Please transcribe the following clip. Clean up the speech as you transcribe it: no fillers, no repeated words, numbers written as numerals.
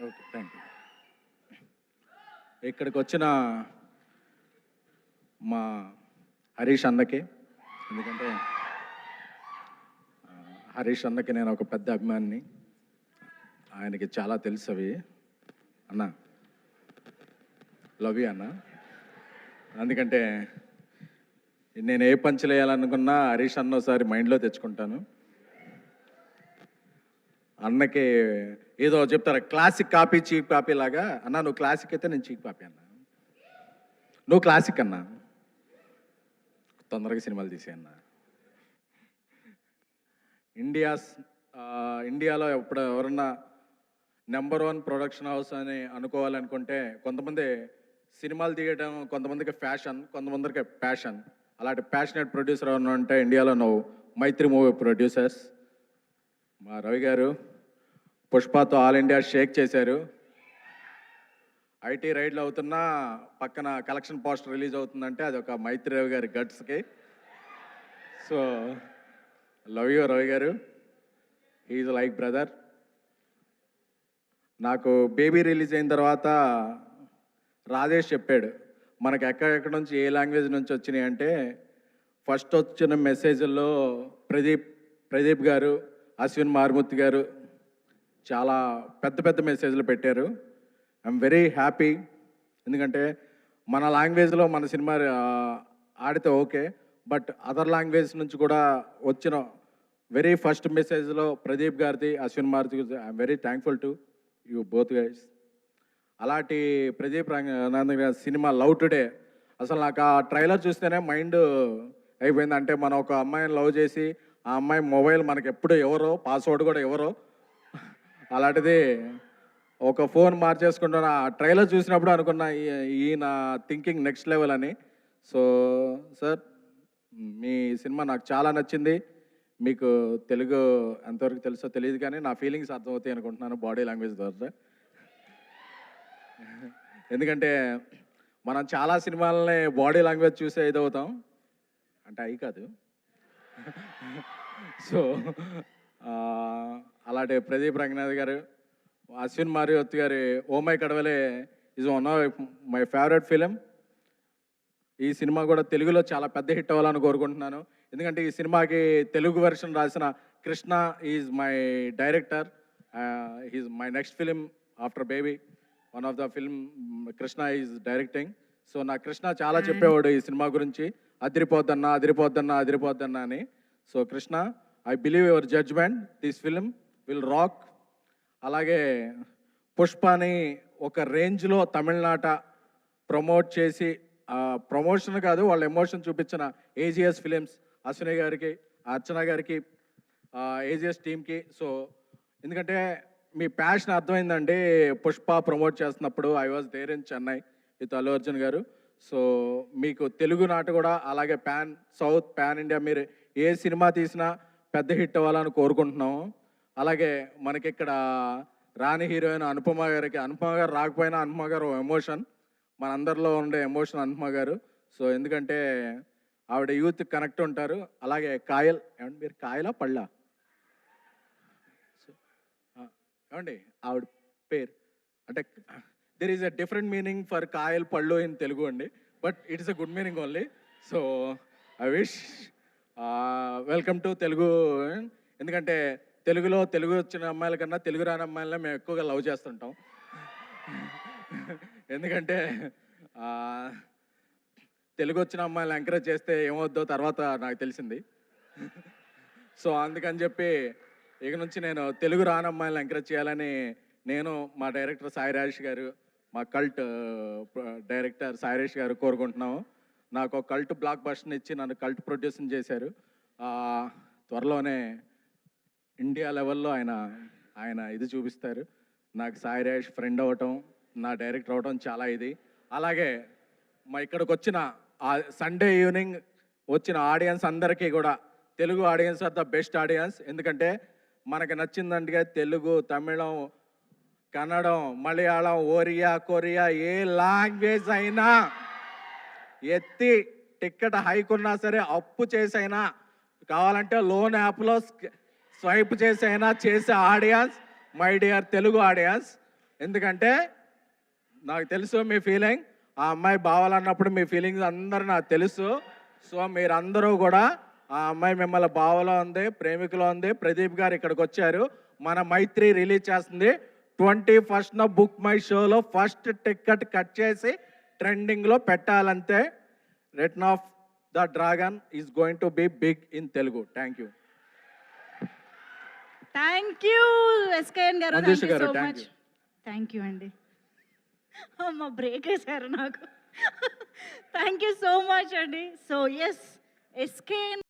Okay, thank you. ఇక్కడికి వచ్చిన మా హరీష్ అన్నకి, ఎందుకంటే హరీష్ అన్నకి నేను ఒక పెద్ద అభిమానిని, ఆయనకి చాలా తెలుసు అవి. అన్న లవ్ యూ అన్న. ఎందుకంటే నేను ఏ పంచులు వేయాలనుకున్నా హరీష్ అన్న ఒకసారి మైండ్లో తెచ్చుకుంటాను. అన్నకి ఏదో చెప్తారు, క్లాసిక్ కాపీ చీప్ కాపీ లాగా. అన్న నువ్వు క్లాసిక్ అయితే నేను చీప్ కాపీ అన్న, నువ్వు క్లాసిక్ అన్న, తొందరగా సినిమాలు తీసేయన్న. ఇండియాలో ఎప్పుడు ఎవరన్నా నెంబర్ 1 ప్రొడక్షన్ హౌస్ అని అనుకోవాలనుకుంటే, కొంతమంది సినిమాలు తీయడం, కొంతమందికి ఫ్యాషన్, కొంతమందికి ప్యాషన్. అలాంటి ప్యాషనెట్ ప్రొడ్యూసర్ ఎవరన్నా అంటే ఇండియాలో నువ్వు మైత్రి మూవీ ప్రొడ్యూసర్స్. మా రవి గారు పుష్పతో ఆల్ ఇండియా షేక్ చేశారు. ఐటీ రైడ్లు అవుతున్నా పక్కన కలెక్షన్ పోస్టర్ రిలీజ్ అవుతుందంటే అది ఒక మైత్రి రవి గారి గట్స్కి. సో లవ్ యూ రవి గారు, హీఈ్ లైక్ బ్రదర్. నాకు బేబీ రిలీజ్ అయిన తర్వాత రాజేష్ చెప్పాడు, మనకు ఎక్కడెక్కడ నుంచి ఏ లాంగ్వేజ్ నుంచి వచ్చినాయి అంటే, ఫస్ట్ వచ్చిన మెసేజ్ల్లో ప్రదీప్ గారు, అశ్విన్ మారుమూర్తి గారు చాలా పెద్ద పెద్ద మెసేజ్లు పెట్టారు. I'm very happy. ఎందుకంటే మన లాంగ్వేజ్లో మన సినిమా ఆడితే ఓకే, బట్ అదర్ లాంగ్వేజ్ నుంచి కూడా వచ్చిన వెరీ ఫస్ట్ మెసేజ్లో ప్రదీప్ గారిది, Ashwin Maruthi, I'm very thankful to you both guys. అలాంటి ప్రదీప్ రంగనాథన్ గారి సినిమా లవ్ టుడే, అసలు నాకు ఆ ట్రైలర్ చూస్తేనే మైండ్ అయిపోయింది. అంటే మనం ఒక అమ్మాయిని లవ్ చేసి ఆ అమ్మాయి మొబైల్ మనకి ఎప్పుడు ఎవరో, పాస్వర్డ్ కూడా ఎవరో, అలాంటిది ఒక ఫోన్ మార్చేసుకుంటున్న ఆ ట్రైలర్ చూసినప్పుడు అనుకున్నా ఈయన థింకింగ్ నెక్స్ట్ లెవెల్ అని. సో సార్, మీ సినిమా నాకు చాలా నచ్చింది. మీకు తెలుగు ఎంతవరకు తెలుసో తెలియదు, కానీ నా ఫీలింగ్స్ అర్థమవుతాయి అనుకుంటున్నాను బాడీ లాంగ్వేజ్ ద్వారా. ఎందుకంటే మనం చాలా సినిమాలని బాడీ లాంగ్వేజ్ చూసే ఇదవుతాం, అంటే అవి కాదు. సో అలాంటి ప్రదీప్ రంగనాథ్ గారు, అశ్విన్ మారుతి గారి oh my Kadavule is one of my favourite film. ఈ సినిమా కూడా తెలుగులో చాలా పెద్ద హిట్ అవ్వాలని కోరుకుంటున్నాను. ఎందుకంటే ఈ సినిమాకి తెలుగు వెర్షన్ రాసిన Krishna is my director. Is my next film after baby. One of the film Krishna is directing. So నా కృష్ణ చాలా చెప్పేవాడు ఈ సినిమా గురించి, అదిరిపోద్దన్నా అదిరిపోద్దన్నా అదిరిపోద్దన్నా అని. So Krishna, I believe your judgement, this film will rock. అలాగే పుష్పని ఒక రేంజ్లో తమిళనాట ప్రమోట్ చేసి, ప్రమోషన్ కాదు వాళ్ళ ఎమోషన్ చూపించిన ఏజిఎస్ ఫిలిమ్స్, అశ్విని గారికి, అర్చన గారికి, ఏజిఎస్ టీమ్కి. సో ఎందుకంటే మీ ప్యాషన్ అర్థమైందండి. పుష్ప ప్రమోట్ చేస్తున్నప్పుడు I was there in Chennai with Allu Arjun garu. So మీకు తెలుగు నాట కూడా అలాగే పాన్ సౌత్, పాన్ ఇండియా మీరు ఏ సినిమా తీసినా పెద్ద హిట్ అవ్వాలని కోరుకుంటున్నాము. అలాగే మనకి ఇక్కడ రాణి హీరోయిన్ అనుపమ గారికి, అనుపమ గారు రాకపోయినా అనుపమ గారు ఎమోషన్, మనందరిలో ఉండే ఎమోషన్ అనుపమ గారు. సో ఎందుకంటే ఆవిడ యూత్ కనెక్ట్ ఉంటారు. అలాగే కాయల్, ఏమండి మీరు కాయలా పళ్ళా? ఏమండి ఆవిడ పేరు అంటే there is a different meaning for కాయల్ పళ్ళు ఇన్ తెలుగు అండి, but it is a good meaning only. So I wish welcome to Telugu. ఎందుకంటే తెలుగు వచ్చిన అమ్మాయిల కన్నా తెలుగు రాని అమ్మాయిలనే మేము ఎక్కువగా లవ్ చేస్తుంటాం. ఎందుకంటే తెలుగు వచ్చిన అమ్మాయిలు ఎంకరేజ్ చేస్తే ఏమవుద్దో తర్వాత నాకు తెలిసింది. సో అందుకని చెప్పి ఇక నుంచి నేను తెలుగు రాని అమ్మాయిలను ఎంకరేజ్ చేయాలని నేను, మా డైరెక్టర్ సాయి రాజేష్ గారు, మా కల్ట్ డైరెక్టర్ సాయి రాజేష్ గారు కోరుకుంటున్నాము. నాకు ఒక కల్ట్ బ్లాక్ బస్టర్ని ఇచ్చి నన్ను కల్ట్ ప్రొడ్యూసింగ్ చేశారు. త్వరలోనే ఇండియా లెవెల్లో ఆయన ఇది చూపిస్తారు. నాకు సాయి రాజేష్ ఫ్రెండ్ అవ్వటం, నా డైరెక్టర్ అవ్వటం చాలా ఇది. అలాగే మా ఇక్కడికి వచ్చిన సండే ఈవినింగ్ వచ్చిన ఆడియన్స్ అందరికీ కూడా, Telugu audience are the best audience. ఎందుకంటే మనకు నచ్చిందంటే తెలుగు, తమిళం, కన్నడం, మలయాళం, ఒరియా, కొరియా ఏ లాంగ్వేజ్ అయినా ఎత్తి టికెట్ హైక్ ఉన్నా సరే అప్పు చేసైనా, కావాలంటే లోన్ యాప్లో స్వైప్ చేసైనా చేసే audience my dear Telugu audience. ఎందుకంటే నాకు తెలుసు మీ ఫీలింగ్, ఆ అమ్మాయి బావాలన్నప్పుడు మీ ఫీలింగ్స్ అందరూ నాకు తెలుసు. సో మీరందరూ కూడా ఆ అమ్మాయి మిమ్మల్ని బావలో ఉంది, ప్రేమికులో ఉంది. ప్రదీప్ గారు ఇక్కడికి వచ్చారు, మన మైత్రి రిలీజ్ చేస్తుంది 21st బుక్ మై షోలో ఫస్ట్ టికెట్ కట్ చేసి ట్రెండింగ్లో పెట్టాలంతే. Return of the dragon is going to be big in Telugu. Thank you. Thank you SKN గారు, మంజుష థ్యాంక్ యూ గారు, so thank much. you. Thank you అండి. అమ్మ బ్రేక్ వేశారు నాకు. థ్యాంక్ యూ సో మచ్ అండి. So yes, SKN